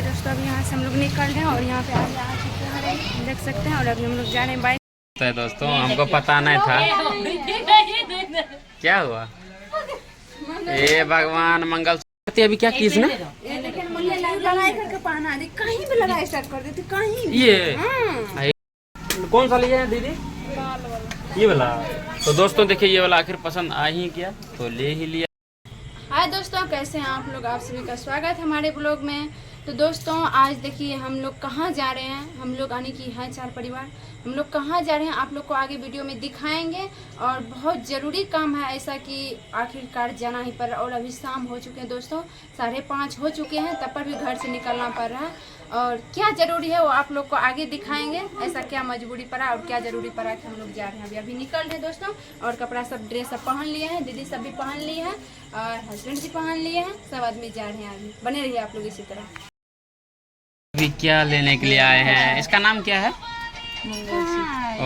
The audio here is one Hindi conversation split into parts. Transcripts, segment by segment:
देखिए दोस्तों, अभी यहाँ से हम लोग निकल रहे हैं और यहाँ पे आगे आ चुके हैं, देख सकते हैं। और अभी हम लोग जा रहे हैं बाइक। तो दोस्तों हमको पता नहीं था क्या हुआ। ये भगवान मंगल अभी क्या की इसने लगाई करके पहना दी, कहीं भी लगाई स्टार्ट कर देती, कहीं भी। ये कौन सा लिया है दीदी? ये वाला। तो दोस्तों देखिए ये वाला आखिर पसंद आ ही गया तो ले ही लिया। हाय दोस्तों, कैसे हैं आप लोग? आप सभी का स्वागत है हमारे ब्लॉग में। तो दोस्तों आज देखिए हम लोग कहाँ जा रहे हैं। हम लोग आने की है 4 परिवार। हम लोग कहाँ जा रहे हैं आप लोग को आगे वीडियो में दिखाएंगे। और बहुत ज़रूरी काम है ऐसा कि आखिरकार जाना ही पड़ रहा। और अभी शाम हो चुके हैं दोस्तों, 5:30 हो चुके हैं, तब पर भी घर से निकलना पड़ रहा है। और क्या ज़रूरी है वो आप लोग को आगे दिखाएंगे। ऐसा क्या मजबूरी पड़ा और क्या ज़रूरी पड़ा कि हम लोग जा रहे हैं। अभी निकल रहे हैं दोस्तों। और कपड़ा सब ड्रेस सब पहन लिए हैं, दीदी सब भी पहन लिए हैं और हस्बैंड भी पहन लिए हैं। सब आदमी जा रहे हैं। आगे बने रहिए आप लोग इसी तरह। अभी क्या लेने के लिए आए हैं? इसका नाम क्या है?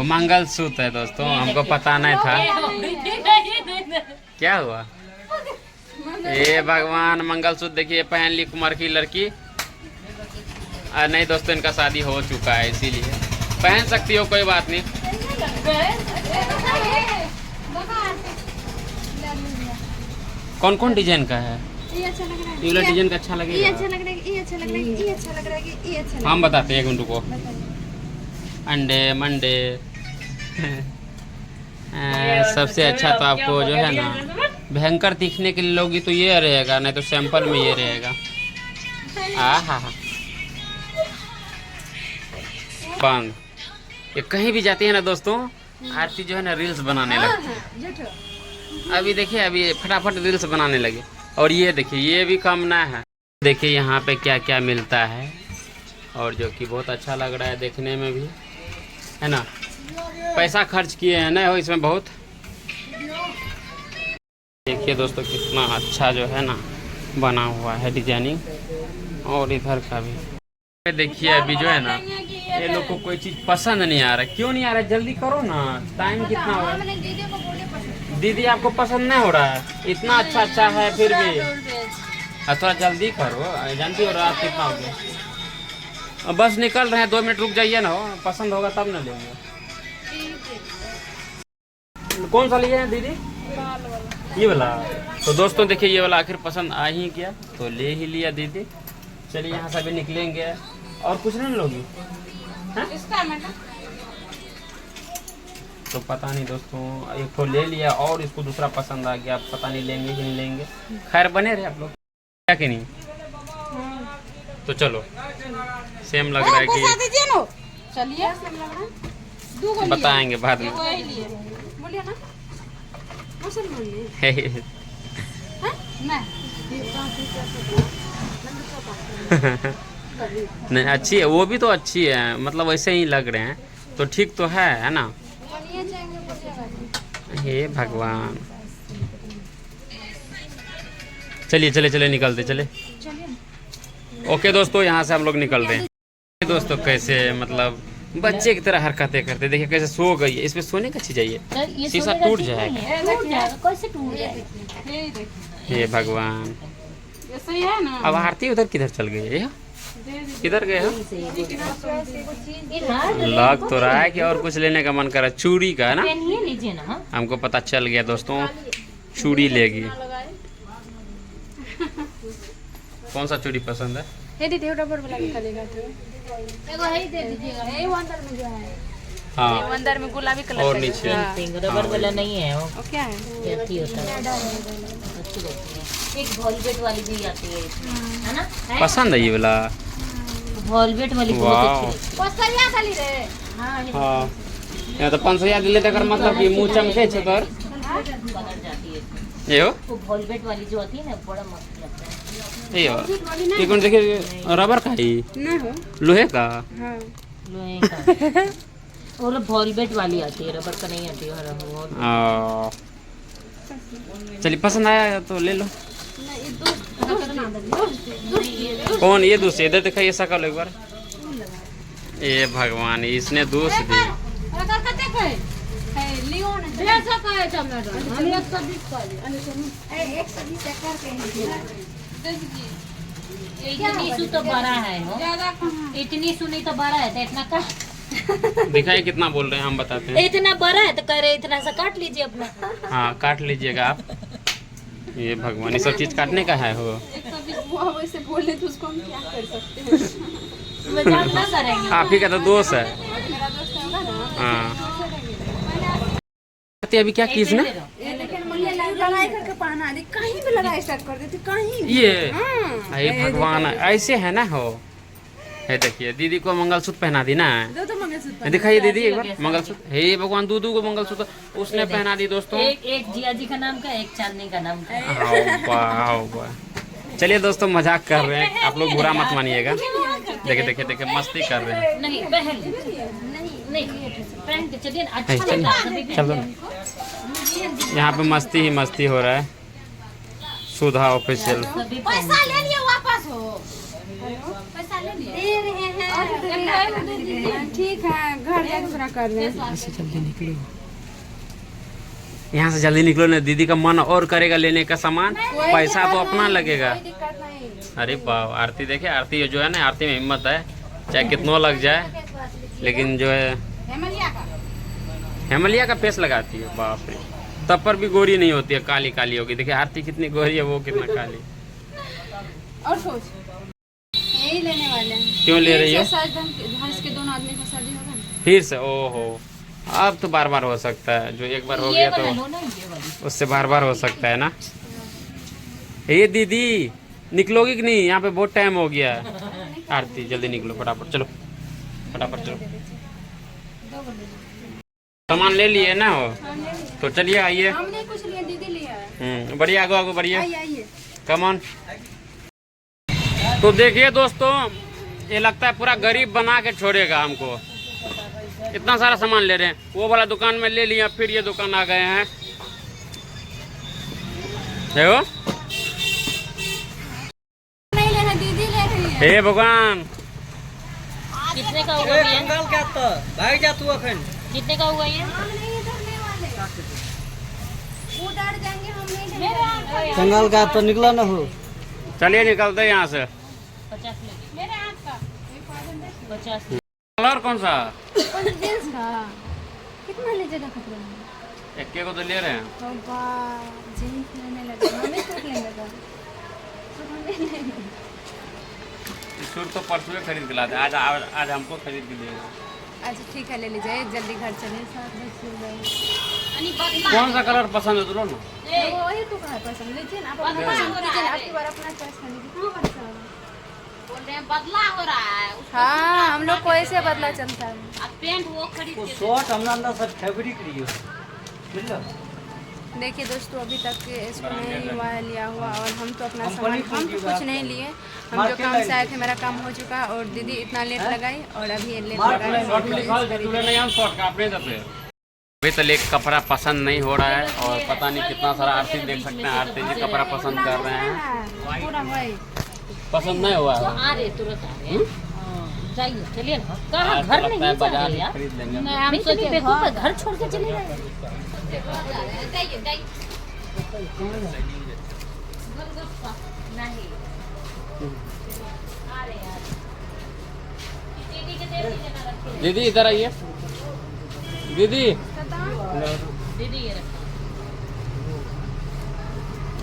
मंगल सूत्र है दोस्तों, हमको पता नहीं था क्या हुआ। ये भगवान मंगल सूत्र देखिए पहन ली कुमार की लड़की। नहीं दोस्तों इनका शादी हो चुका है इसीलिए पहन सकती हो, कोई बात नहीं। कौन कौन डिजाइन का है? ये अच्छा लग रहा है, ये वाला डिजाइन का अच्छा लगेगा। ये अच्छा लग रहा है, ये अच्छा लग रहा है, ये अच्छा लग रहा है, ये अच्छा लग रहा है। हम बताते हैं एक मिनट को। अंडे मंडे सबसे अच्छा तो आपको जो है ना भयंकर दिखने के लिए लोगी तो ये रहेगा, नहीं तो सैंपल में ये रहेगा। हाँ बंद। ये कहीं भी जाती है ना दोस्तों, आरती जो है ना रील्स बनाने लगती है। अभी देखिए अभी फटाफट रील्स बनाने लगे। और ये देखिए ये भी कम ना है। देखिए यहाँ पे क्या क्या मिलता है और जो कि बहुत अच्छा लग रहा है देखने में भी, है ना। पैसा खर्च किए हैं ना हो इसमें बहुत। देखिए दोस्तों कितना अच्छा जो है ना बना हुआ है डिजाइनिंग। और इधर का भी देखिए अभी जो है ना ये लोग को कोई चीज़ पसंद नहीं आ रहा। क्यों नहीं आ रहा? जल्दी करो ना, टाइम कितना हो रहा है। दीदी आपको पसंद नहीं हो रहा है? इतना अच्छा है फिर भी थोड़ा जल्दी करो। जानती हो रात कितना हो गया। बस निकल रहे हैं, 2 मिनट रुक जाइए ना, हो पसंद होगा तब ना लेंगे। कौन सा लिए हैं दीदी? ये वाला। तो दोस्तों देखिए ये वाला आखिर पसंद आ ही गया तो ले ही लिया दीदी। चलिए यहाँ से अभी निकलेंगे। और कुछ नहीं लोगी? तो पता नहीं दोस्तों, एक तो ले लिया और इसको दूसरा पसंद आ गया। पता नहीं लेंगे कि नहीं लेंगे। खैर बने रहे आप लोग क्या कि नहीं। तो चलो सेम लग रहा है कि चलिए बताएंगे बाद में। बोलिए ना नहीं अच्छी है वो भी तो अच्छी है, मतलब वैसे ही लग रहे हैं तो ठीक तो है ना। हे भगवान। चलिए चले चले निकलते चले। ओके दोस्तों यहाँ से हम लोग निकल रहे हैं। दोस्तों कैसे मतलब बच्चे की तरह हरकतें करते, देखिए कैसे सो गई है। इसमें सोने का चीज है, शीशा टूट जाएगा। हे भगवान। अब आरती उधर किधर चल गई है? किधर गए? लग तो रहा है कि और कुछ लेने का मन कर रहा है। चूड़ी का है ना, हमको पता चल गया दोस्तों चूड़ी लेगी। कौन सा चूड़ी पसंद है? हाँ अंदर में गुलाबी कलर और नीचे रबर वाला नहीं है वो क्या है? अच्छी होता है, अच्छी होती है। एक वॉलवेट वाली भी आती है इसमें, है ना? पसंद है ये वाला वॉलवेट वाली बहुत अच्छी हाँ। यहाँ तो 500 लेते कर मतलब कि मुँह चमके छतर बदल जाती है। ये हो वो वॉलवेट वाली जो आती है ना बड़ा मस्त लगता है। ये हो ये कौन देखिए रबर का ही ना हो लोहे का। हाँ। लोहे का वो वॉलवेट वाली आती है, रबर का नहीं आती है। चलिए पसंद आया तो ले लो। कौन ये दूसरे इधर दिखाइए शकल एक बार। ये भगवान इसने दोस्त दी। इतनी सु तो बड़ा है हो, इतनी सु नहीं तो बड़ा है तो इतना का दिखाइए कितना बोल रहे हैं, हम बताते हैं। इतना बड़ा है तो कह रहे इतना सा काट लीजिए अपना। हाँ काट लीजिएगा आप। ये भगवान, ये सब चीज काटने का है हो। कभी वो वैसे बोले तो उसको हम क्या कर सकते हैं। मजाक ना करेंगे। आप ही का तो दोस्त है। मेरा दोस्त होगा ना। हाँ अभी क्या की इसने? ये देखिए मुझे लगाई करके पहना दी, कहीं भी लगाई स्टार्ट कर देती, कहीं भी। ये हाँ। अरे भगवान, ऐसे है ना हो। ये देखिए दीदी को मंगलसूत्र पहना दी ना। दो तो मंगलसूत्र दिखाइए दीदी एक बार मंगलसूत्र। हे भगवान, दूधू को मंगलसूत्र उसने पहना दी दोस्तों। एक जिया जी का नाम का, एक चांदनी का नाम का। चलिए दोस्तों मजाक कर रहे हैं, आप लोग बुरा मत मानिएगा। देखिए देखिए देखिए मस्ती कर रहे हैं। नहीं पहन नहीं पहन के चलिए, अच्छा लगता है। चलो यहाँ पे मस्ती ही मस्ती हो रहा है। सुधा ऑफिशियल। पैसा ले लिए वापस हो। पैसा ले लिए दे रहे हैं। ठीक है, घर जाके थोड़ा कर रहे हैं। जल्दी निकलो यहाँ से, जल्दी निकलो ना। दीदी का मन और करेगा लेने का सामान, पैसा तो अपना लगेगा। कोई दिक्कत नहीं। अरे वाह, आरती देखे, आरती जो है ना, आरती में हिम्मत है, चाहे कितना लग जाए, लेकिन जो है हेमलिया का फेस लगाती है। बाप रे, तब पर भी गोरी नहीं होती है, काली काली होगी। देखिए आरती कितनी गोरी है, वो कितना काली। और सोच यही लेने वाले हैं। क्यों ले रही है? के दोनों आदमी का शादी होगा ना। फिर से? ओहो, अब तो बार बार हो सकता है। जो एक बार हो गया तो उससे बार बार हो सकता है ना। ये दीदी निकलोगी कि नहीं? यहाँ पे बहुत टाइम हो गया। आरती जल्दी निकलो, फटाफट चलो, फटाफट चलो। सामान ले लिए ना हो तो चलिए आइए। हमने कुछ लिया, दीदी लिया है। बढ़िया, आगो आगो बढ़िया, आइए। Come on. तो देखिए दोस्तों, ये लगता है पूरा गरीब बना के छोड़ेगा हमको। इतना सारा सामान ले रहे हैं, वो वाला दुकान में ले लिया, फिर ये दुकान आ गए हैं। देखो नहीं लेना, दीदी ले रही है। हे भगवान, कितने का हुआ भैया? भाग जा तू अखन। कितने का हुआ ये? हम नहीं धरने वाले, वो डर जाएंगे, हम नहीं धरने। कंगाल का तो निकला ना हो। चलिए निकलते हैं यहाँ से। 50 लगे। मेरे हाथ का 50। कलर कौन सा? जींस का कितना लीजिएगा कपड़ा? एक को तो ले रहे हैं। जींस लेने लगे, हमें सूट लेने लगा। सूट तो परसों खरीद के लाते, आज हमको खरीद के देगा। अच्छा ठीक है, ले लीजिए, जल्दी घर चले। 7 बजे कौन सा कलर पसंद है तुरंत? वही तो कहा पसंद, लीजिए ना, अपना पसंद कीजिए, आपकी बार अपना चॉइस कर लीजिए। बोल रहे हैं बदला हो रहा है। हाँ, हम लोग को ऐसे बदला चलता है। अब पेंट वो खरीद वो के शॉर्ट हमरा अंदर सब फैब्रिक लियो। मिल देखिए दोस्तों, अभी तक इसको नहीं हुआ है लिया हुआ, और हम तो अपना कंपनी सामान, हम खोल तो दी कुछ बात नहीं है। लिए। हम जो मार्केट काम लाइन से आए थे, मेरा काम हो चुका, और दीदी इतना लेट लगाई, और अभी ये लेट मार्केट लगाई। लाइन शॉर्ट में लिखा है, दूल्हे नहीं, हम शॉर्ट का अपने दबे। अभी तो लेक कपड़ा पसंद नहीं हो रहा है, और पता नहीं कितना सारा आरती देख सकते हैं। आरती जी कपड़ा पसंद कर रहे हैं, पूरा वही। पसंद नहीं हुआ है। आ रहे तुरंत आ रहे। जाइए चलिए ना। कहाँ आज घर तो नहीं लगता है है बाजार यार। खरीद लेंगे। हम सोचे बेवकूफ है, घर छोड़ के चले जाए। नहीं दीदी इधर आइए, दीदी दीदी ये रखो।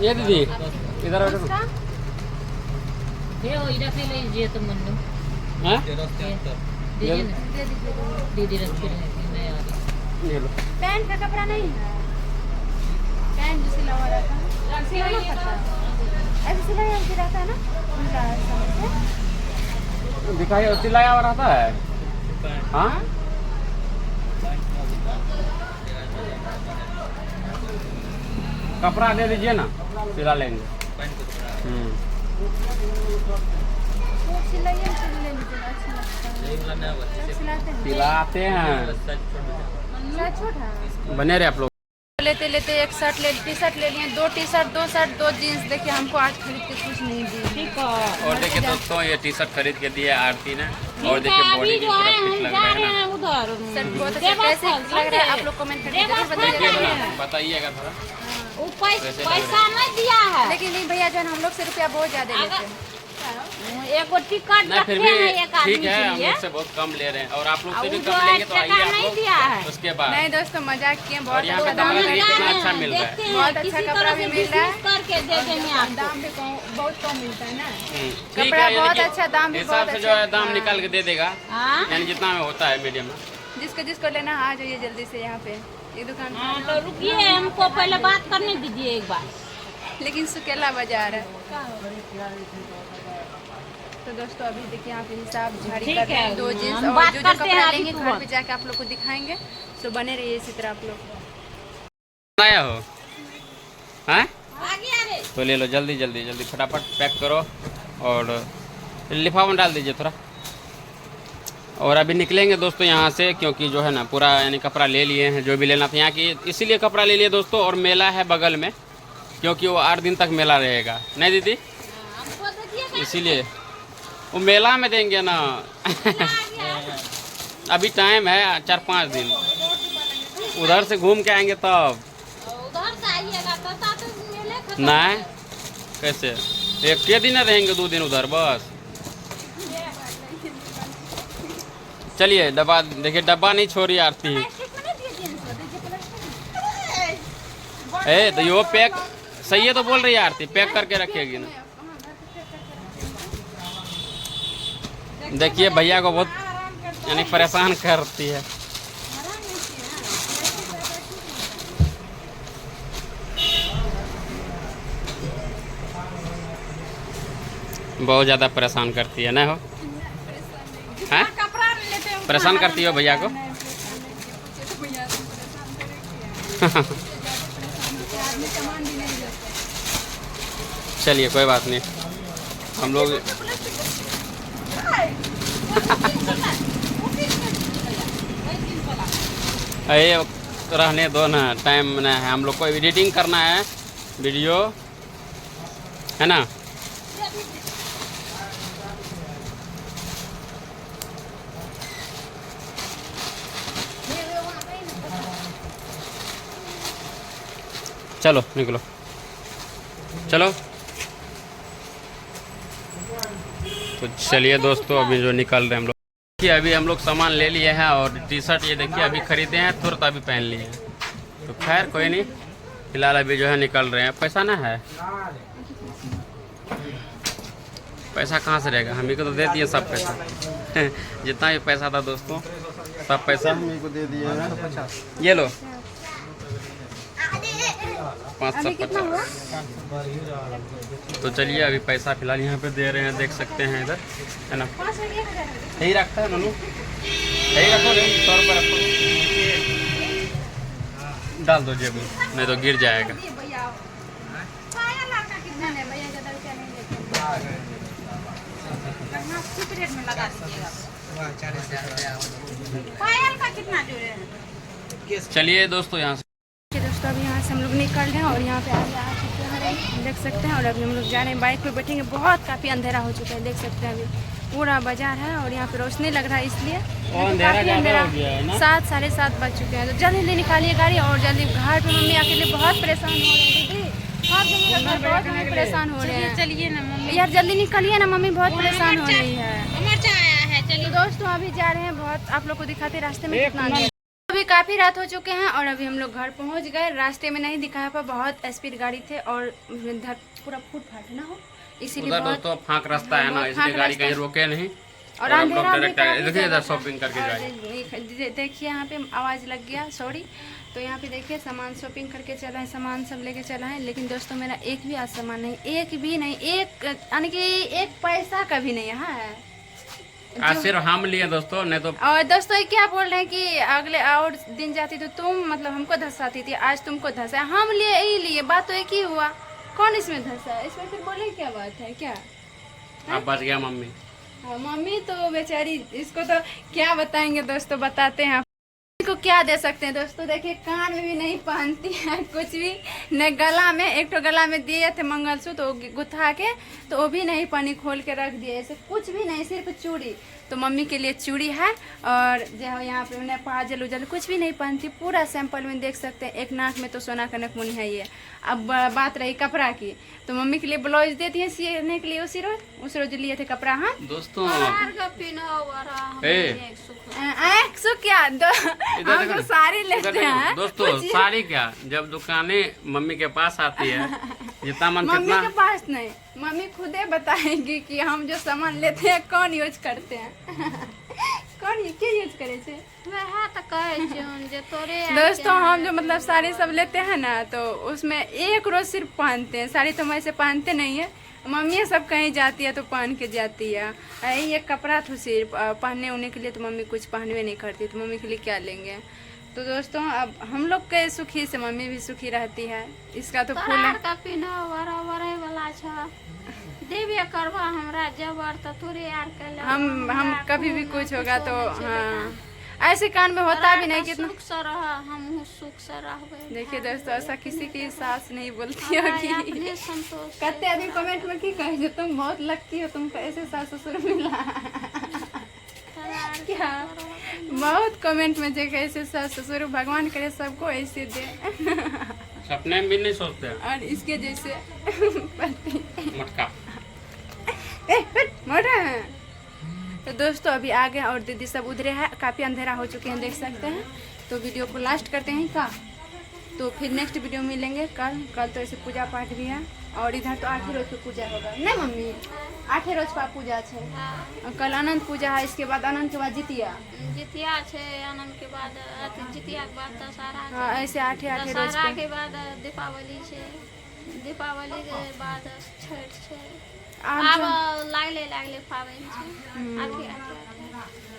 ये दीदी इधर बैठो। ये हो इधर से लीजिए तो मन्नू। हैं? दीजिए ना। दीदी रखी रहेगी, मैं आ रही। ये लो। पैंट का कपड़ा नहीं है, पैंट जो सिला हुआ रहता है, सिलाना पड़ता है। ऐसे सिलाई ऐसे रहता है ना, उनका दिखाइए, सिलाया हुआ रहता है। हाँ कपड़ा दे दीजिए ना, सिला लेंगे। सूट सिलाइए, सिल ले लीजिएगा, अच्छा लगता है। सिलाते हैं, सिलाते हैं, साइज छोटा है। बने रहे आप लोग। लेते लेते एक शर्ट ले, टी शर्ट ले लिए, 2 टी शर्ट, 2 शर्ट, 2 जीन्स। देखिए हमको 8 खरीद के कुछ नहीं दिए। ठीक है, और देखिए दोस्तों, ये टी शर्ट खरीद के दिया आरती ने, और देखिए बॉडी भी पूरा फिट लग रहा है ना। शर्ट बहुत अच्छा, कैसे लग रहा है आप लोग कमेंट करके जरूर बताइएगा। बताइएगा थोड़ा। पैसा नहीं दिया है। लेकिन नहीं भैया, जो है ना, हम लोग से रुपया बहुत ज्यादा लेते हैं। एक टिकट नहीं फिर रखे भी हैं एक आदमी ठीक है, के हम लिए। लोग से बहुत कम ले रहे हैं और आप लोग से भी उनको कम लेंगे तो टका आइए आप नहीं लोग दिया है। उसके बाद। नहीं दोस्तों मजाक किए, और बहुत यहाँ पे अच्छा दाम कपड़ा है। देखिए कितना अच्छा मिल रहा है। देखते हैं, बहुत अच्छा किसी कपड़ा तरह भी से मिल रहा है। बिजनेस करके दे देंगे आपको। दाम भी बहुत कम मिलता है ना। ठीक कपड़ा है, यानी बहुत कि अच्छा, दाम भी हिसाब बहुत से जो अच्छा। है दाम हाँ। निकाल के दे देगा, हाँ यानी जितना में होता है मीडियम में। जिसको जिसको लेना आ जाइए जल्दी से यहाँ पे, ये दुकान हाँ, तो रुकिए हमको पहले बात करने दीजिए एक बार। लेकिन सुकेला बाजार है। तो दोस्तों अभी देखिए यहाँ पे हिसाब झाड़ी ठीक कर रहे हैं, है, 2 जींस हम और बात जो करते हैं कपड़ा अभी लेंगे घर तुरंत। पे जाके आप लोग को दिखाएंगे। तो बने रहिए इसी तरह आप लोग। आया हो हैं आगे आ रहे। तो ले लो जल्दी जल्दी जल्दी फटाफट पैक करो और लिफाफा में डाल दीजिए थोड़ा। और अभी निकलेंगे दोस्तों यहाँ से, क्योंकि जो है ना पूरा यानी कपड़ा ले लिए हैं जो भी लेना था यहाँ की, इसीलिए कपड़ा ले लिए दोस्तों। और मेला है बगल में, क्योंकि वो 8 दिन तक मेला रहेगा, नहीं दीदी, हमको दीजिएगा। इसीलिए वो मेला में देंगे ना। अभी टाइम है 4-5 दिन, उधर से घूम के आएंगे तब। उधर से आइएगा तो साथ मेले खत्म। नहीं कैसे, एक के दिन रहेंगे 2 दिन उधर बस। चलिए डब्बा देखिए, डब्बा नहीं छोड़ी आरती। ए तो यो पैक सही है तो बोल रही है आरती, पैक करके रखेगी ना। देखिए भैया को बहुत यानी परेशान करती है। बहुत ज़्यादा परेशान करती है ना हो हैं? परेशान करती हो भैया को। चलिए कोई बात नहीं, हम लोग ये रहने दो ना, टाइम ना है, हम लोग को एडिटिंग करना है वीडियो, है ना। चलो निकलो, चलो। तो चलिए दोस्तों अभी जो निकल रहे हैं हम लोग, देखिए अभी हम लोग सामान ले लिए हैं और टी-शर्ट ये देखिए अभी खरीदे हैं, तुरंत अभी पहन लिए हैं। तो खैर कोई नहीं, फिलहाल अभी जो है निकल रहे हैं। पैसा ना है, पैसा कहाँ से रहेगा, हम ही को तो दे दिए सब पैसा। जितना भी पैसा था दोस्तों सब पैसा हम ही को दे दिए हैं। ये लो 550। तो चलिए अभी पैसा फिलहाल यहाँ पे दे रहे हैं, देख सकते हैं इधर, है ना। यही रखता है ननू, यही रखो, नहीं 100 रुपये रखो, डाल दो जेब में, नहीं तो गिर जाएगा। चलिए दोस्तों यहाँ से, दोस्तों अभी यहाँ से हम लोग निकल रहे हैं और यहाँ पे आगे आ चुके हैं, देख सकते हैं। और अभी हम लोग जा रहे हैं, बाइक पे बैठेंगे, बहुत काफ़ी अंधेरा हो चुका है, देख सकते हैं। अभी पूरा बाजार है और यहाँ पे रोशनी लग रहा है, इसलिए काफ़ी अंधेरा, 7 साढ़े 7 बज चुके हैं। तो जल्दी निकालिए गाड़ी और जल्दी घर पे, मम्मी अकेले बहुत परेशान हो रही है। दीदी आप जाइएगा, घर बहुत मम्मी परेशान हो रहे हैं। चलिए ना मम्मी, यार जल्दी निकलिए ना, मम्मी बहुत परेशान हो रही है। मर्चा आया है। चलिए तो दोस्तों अभी जा रहे हैं, बहुत आप लोग को दिखाते रास्ते में कितना अंधेरा। अभी काफ़ी रात हो चुके हैं और अभी हम लोग घर पहुंच गए। रास्ते में नहीं दिखाया, पर बहुत स्पीड गाड़ी थे और इधर पूरा फूट फाट ना हो, इसीलिए उधर बहुत दोस्तों फाँक रास्ता है ना, इसलिए गाड़ी कहीं रोके नहीं और हम लोग अंधेरा भी डायरेक्ट काफी देखिए इधर ज्यादा शॉपिंग करके था। जाए। देखिए यहाँ पे आवाज़ लग गया, सॉरी। तो यहाँ पे देखिए सामान शॉपिंग करके चला है, सामान सब लेके चला है। लेकिन दोस्तों मेरा एक भी आज सामान नहीं, एक भी नहीं, एक यानी कि एक पैसा का भी नहीं यहाँ है। आज सिर्फ हम लिए दोस्तों, नहीं तो और दोस्तों ये क्या बोल रहे हैं कि अगले और दिन जाती तो तुम मतलब हमको धसाती थी, आज तुमको धसा, हम लिए यही लिए, बात तो एक ही हुआ, कौन इसमें धसा, इसमें फिर बोले क्या बात है क्या। अब बच गया मम्मी। हाँ, मम्मी तो बेचारी, इसको तो क्या बताएंगे दोस्तों, बताते हैं। को क्या दे सकते हैं दोस्तों, देखिए कान में भी नहीं पहनती है कुछ भी, न गला में, एक तो गला में दिए थे मंगलसूत्र तो गुथा के, तो वो भी नहीं पहनी, खोल के रख दिए, ऐसे कुछ भी नहीं, सिर्फ चूड़ी। तो मम्मी के लिए चूड़ी है, और जो यहाँ पे उन्हें पाजल उजल कुछ भी नहीं पहनती, पूरा सैंपल में देख सकते हैं। एक नाक में तो सोना का नकमुनी है ये। अब बात रही कपड़ा की, तो मम्मी के लिए ब्लाउज देती है सिलने के लिए उसी रोज लिए थे कपड़ा। हाँ दोस्तों क्या हम तो साड़ी लेते हैं दोस्तों, साड़ी क्या, जब दुकानें मम्मी के पास आती है जितना मन मम्मी के पास नहीं, मम्मी खुदे बताएगी कि हम जो सामान लेते हैं कौन यूज करते हैं कौन क्या यूज करे छे। दोस्तों हम जो मतलब साड़ी सब लेते हैं ना, तो उसमें एक रोज सिर्फ पहनते हैं साड़ी, तो हम ऐसे पहनते नहीं है। मम्मी सब कहीं जाती है तो पहन के जाती है। ये कपड़ा तो सिर्फ पहनने उन्ने के लिए, तो मम्मी कुछ पहनवे नहीं करती, तो मम्मी के लिए क्या लेंगे। तो दोस्तों अब हम लोग के सुखी से मम्मी भी सुखी रहती है। इसका तो फूल है हम कभी भी कुछ होगा तो हाँ, ऐसे कान में होता भी नहीं कितना सुख। देखिए दोस्तों, ऐसा किसी की सास नहीं बोलती होगी। कहते आदमी कमेंट में की कहे, तुम बहुत लक्की हो, तुमको ऐसे सास ससुर मिला क्या। बहुत कमेंट में जो कैसे सास ससुर, भगवान करे सबको ऐसे दे, सपने में भी नहीं सोचते। और इसके जैसे मटका मोटा है। तो दोस्तों अभी आ गए और दीदी सब उधरे है, काफ़ी अंधेरा हो चुके हैं देख सकते हैं। तो वीडियो को लास्ट करते हैं का, तो फिर नेक्स्ट वीडियो मिलेंगे कल तो ऐसे पूजा पाठ भी है, और इधर तो 8 रोज पे पूजा होगा नहीं मम्मी, 8 रोज का पूजा है। और कल अनंत पूजा है, इसके बाद अनंत के बाद जितिया छे, अनंत के बाद जितिया के बाद दशहरा। हाँ ऐसे 8 रोज दशहरा के बाद दीपावली छे, दीपावली के बाद छठ छे, अब लागले पाबनि छे आगे।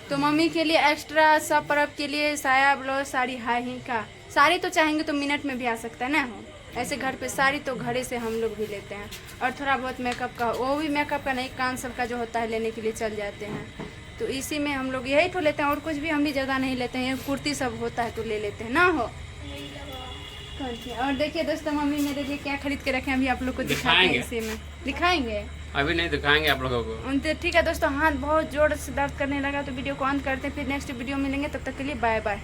तो मम्मी के लिए एक्स्ट्रा सब पर्व के लिए साया ब्लाउज साड़ी है ही का। साड़ी तो चाहेंगे तो मिनट में भी आ सकता है ना हो, ऐसे घर पे साड़ी तो घरे से हम लोग भी लेते हैं। और थोड़ा बहुत मेकअप का, वो भी मेकअप का नहीं, कान सब का जो होता है लेने के लिए चल जाते हैं। तो इसी में हम लोग यही तो लेते हैं, और कुछ भी हम भी ज़्यादा नहीं लेते हैं। कुर्ती सब होता है तो ले लेते हैं ना हो। और देखिए दोस्तों मम्मी मेरे लिए क्या खरीद के रखे हैं, अभी आप लोग को दिखाएंगे, इसी में दिखाएंगे, अभी नहीं दिखाएंगे आप लोगों को। तो ठीक है दोस्तों, हाथ बहुत जोर से दर्द करने लगा, तो वीडियो को ऑन करते हैं, फिर नेक्स्ट वीडियो मिलेंगे, तब तक के लिए बाय बाय।